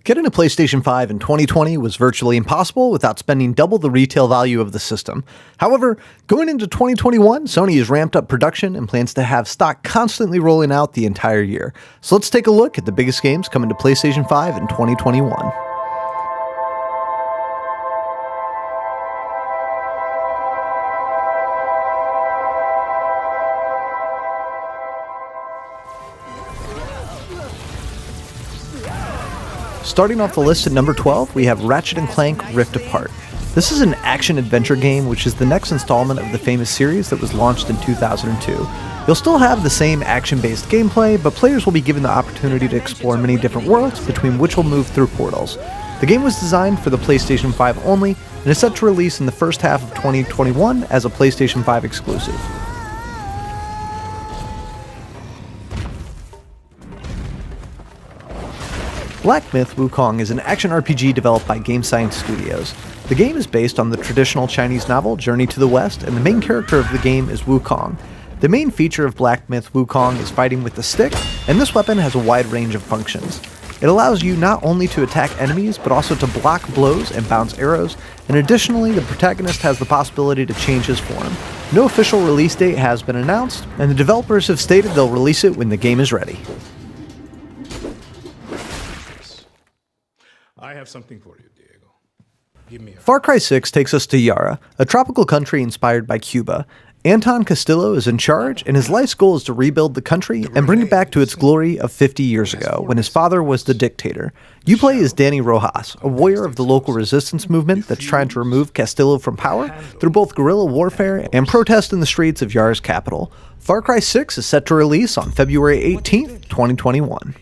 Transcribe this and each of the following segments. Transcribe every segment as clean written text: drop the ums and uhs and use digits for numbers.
Getting a PlayStation 5 in 2020 was virtually impossible without spending double the retail value of the system. However, going into 2021, Sony has ramped up production and plans to have stock constantly rolling out the entire year. So let's take a look at the biggest games coming to PlayStation 5 in 2021. Starting off the list at number 12, we have Ratchet & Clank Rift Apart. This is an action-adventure game which is the next installment of the famous series that was launched in 2002. You'll still have the same action-based gameplay, but players will be given the opportunity to explore many different worlds, between which will move through portals. The game was designed for the PlayStation 5 only, and is set to release in the first half of 2021 as a PlayStation 5 exclusive. Black Myth: Wukong is an action RPG developed by Game Science Studios. The game is based on the traditional Chinese novel Journey to the West, and the main character of the game is Wukong. The main feature of Black Myth: Wukong is fighting with the stick, and this weapon has a wide range of functions. It allows you not only to attack enemies, but also to block blows and bounce arrows, and additionally, the protagonist has the possibility to change his form. No official release date has been announced, and the developers have stated they'll release it when the game is ready. I have something for you, Diego. Give me a... Far Cry 6 takes us to Yara, a tropical country inspired by Cuba. Anton Castillo is in charge, and his life's goal is to rebuild the country and bring it back to its glory of 50 years ago, when his father was the dictator. You play as Danny Rojas, a warrior of the local resistance movement that's trying to remove Castillo from power through both guerrilla warfare and protest in the streets of Yara's capital. Far Cry 6 is set to release on February 18th, 2021.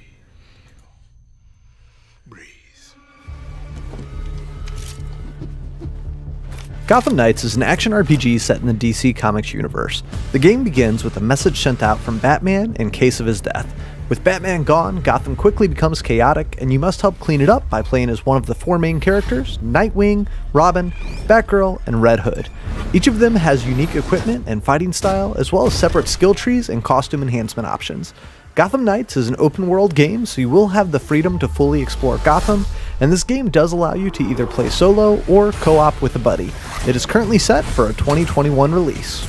Gotham Knights is an action RPG set in the DC Comics universe. The game begins with a message sent out from Batman in case of his death. With Batman gone, Gotham quickly becomes chaotic, and you must help clean it up by playing as one of the four main characters: Nightwing, Robin, Batgirl, and Red Hood. Each of them has unique equipment and fighting style, as well as separate skill trees and costume enhancement options. Gotham Knights is an open-world game, so you will have the freedom to fully explore Gotham, and this game does allow you to either play solo or co-op with a buddy. It is currently set for a 2021 release.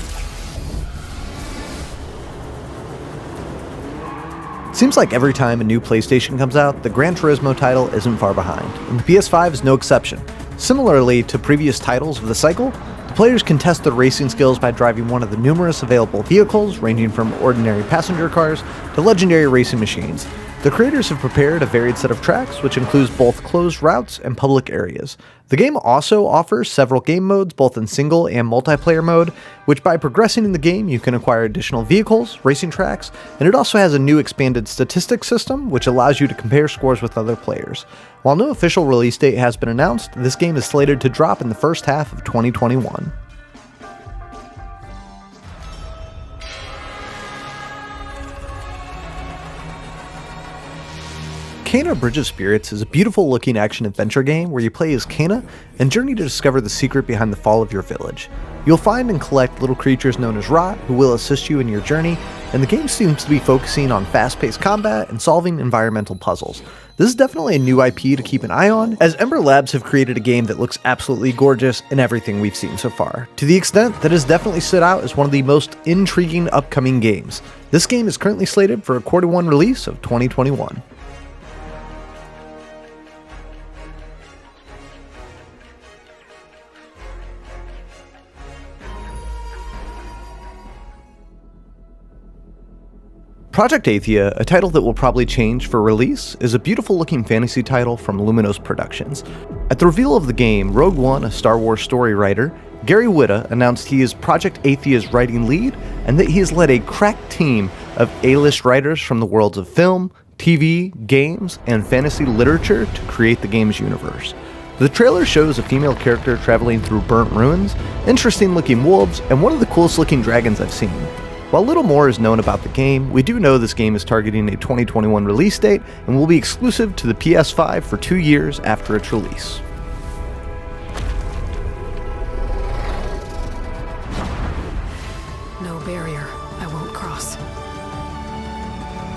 Seems like every time a new PlayStation comes out, the Gran Turismo title isn't far behind, and the PS5 is no exception. Similarly to previous titles of the cycle, the players can test their racing skills by driving one of the numerous available vehicles, ranging from ordinary passenger cars to legendary racing machines. The creators have prepared a varied set of tracks, which includes both closed routes and public areas. The game also offers several game modes, both in single and multiplayer mode, which by progressing in the game you can acquire additional vehicles, racing tracks, and it also has a new expanded statistics system, which allows you to compare scores with other players. While no official release date has been announced, this game is slated to drop in the first half of 2021. Kena Bridge of Spirits is a beautiful looking action-adventure game where you play as Kena and journey to discover the secret behind the fall of your village. You'll find and collect little creatures known as Rot who will assist you in your journey, and the game seems to be focusing on fast-paced combat and solving environmental puzzles. This is definitely a new IP to keep an eye on, as Ember Labs have created a game that looks absolutely gorgeous in everything we've seen so far, to the extent that it has definitely stood out as one of the most intriguing upcoming games. This game is currently slated for a Q1 release of 2021. Project Athia, a title that will probably change for release, is a beautiful looking fantasy title from Luminous Productions. At the reveal of the game, Rogue One, a Star Wars story writer, Gary Whitta, announced he is Project Athia's writing lead and that he has led a crack team of A-list writers from the worlds of film, TV, games, and fantasy literature to create the game's universe. The trailer shows a female character traveling through burnt ruins, interesting looking wolves, and one of the coolest looking dragons I've seen. While little more is known about the game, we do know this game is targeting a 2021 release date and will be exclusive to the PS5 for 2 years after its release. No barrier I won't cross.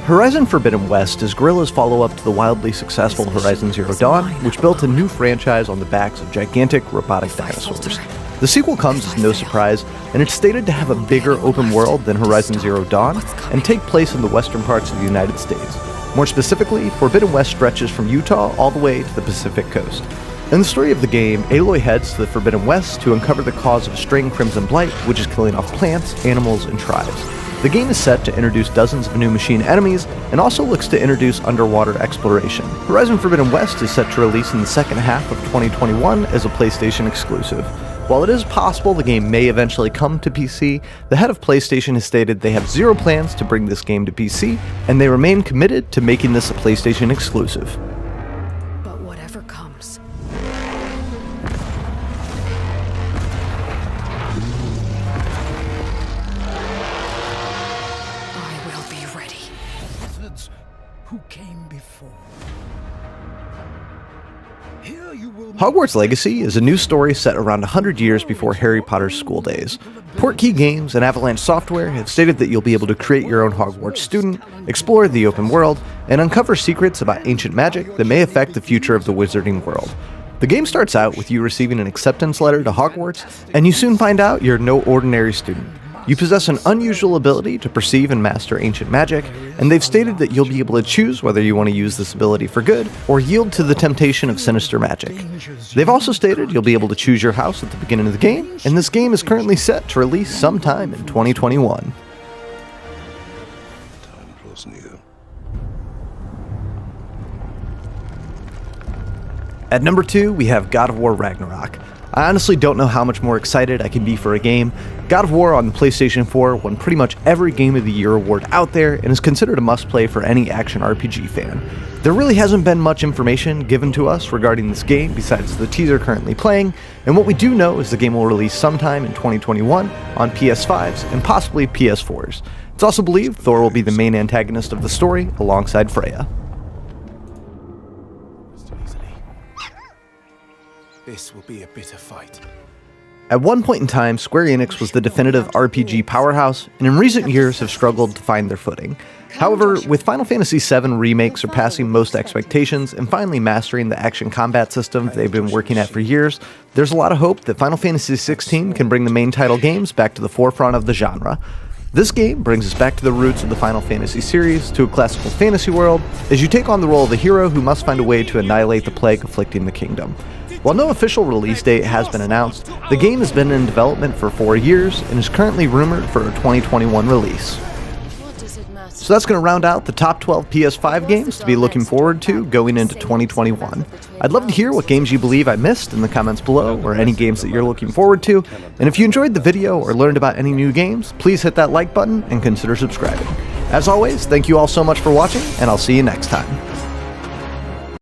Horizon Forbidden West is Guerrilla's follow-up to the wildly successful Horizon Zero Dawn, which built a new franchise on the backs of gigantic robotic dinosaurs. The sequel comes as no surprise, and it's stated to have a bigger open world than Horizon Zero Dawn and take place in the western parts of the United States. More specifically, Forbidden West stretches from Utah all the way to the Pacific coast. In the story of the game, Aloy heads to the Forbidden West to uncover the cause of string crimson blight, which is killing off plants, animals, and tribes. The game is set to introduce dozens of new machine enemies, and also looks to introduce underwater exploration. Horizon Forbidden West is set to release in the second half of 2021 as a PlayStation exclusive. While it is possible the game may eventually come to PC, the head of PlayStation has stated they have zero plans to bring this game to PC, and they remain committed to making this a PlayStation exclusive. But whatever comes, I will be ready. Wizards who came before. Here you will Hogwarts Legacy is a new story set around 100 years before Harry Potter's school days. Portkey Games and Avalanche Software have stated that you'll be able to create your own Hogwarts student, explore the open world, and uncover secrets about ancient magic that may affect the future of the wizarding world. The game starts out with you receiving an acceptance letter to Hogwarts, and you soon find out you're no ordinary student. You possess an unusual ability to perceive and master ancient magic, and they've stated that you'll be able to choose whether you want to use this ability for good or yield to the temptation of sinister magic. They've also stated you'll be able to choose your house at the beginning of the game, and this game is currently set to release sometime in 2021. Time draws near. At number 2, we have God of War Ragnarok. I honestly don't know how much more excited I can be for a game. God of War on the PlayStation 4 won pretty much every Game of the Year award out there and is considered a must-play for any action RPG fan. There really hasn't been much information given to us regarding this game besides the teaser currently playing, and what we do know is the game will release sometime in 2021 on PS5s and possibly PS4s. It's also believed Thor will be the main antagonist of the story alongside Freya. This will be a bitter fight. At one point in time, Square Enix was the definitive RPG powerhouse, and in recent years have struggled to find their footing. However, with Final Fantasy VII Remake surpassing most expectations and finally mastering the action combat system they've been working at for years, there's a lot of hope that Final Fantasy XVI can bring the main title games back to the forefront of the genre. This game brings us back to the roots of the Final Fantasy series, to a classical fantasy world, as you take on the role of a hero who must find a way to annihilate the plague afflicting the kingdom. While no official release date has been announced, the game has been in development for 4 years and is currently rumored for a 2021 release. So that's going to round out the top 12 PS5 games to be looking forward to going into 2021. I'd love to hear what games you believe I missed in the comments below, or any games that you're looking forward to. And if you enjoyed the video or learned about any new games, please hit that like button and consider subscribing. As always, thank you all so much for watching, and I'll see you next time.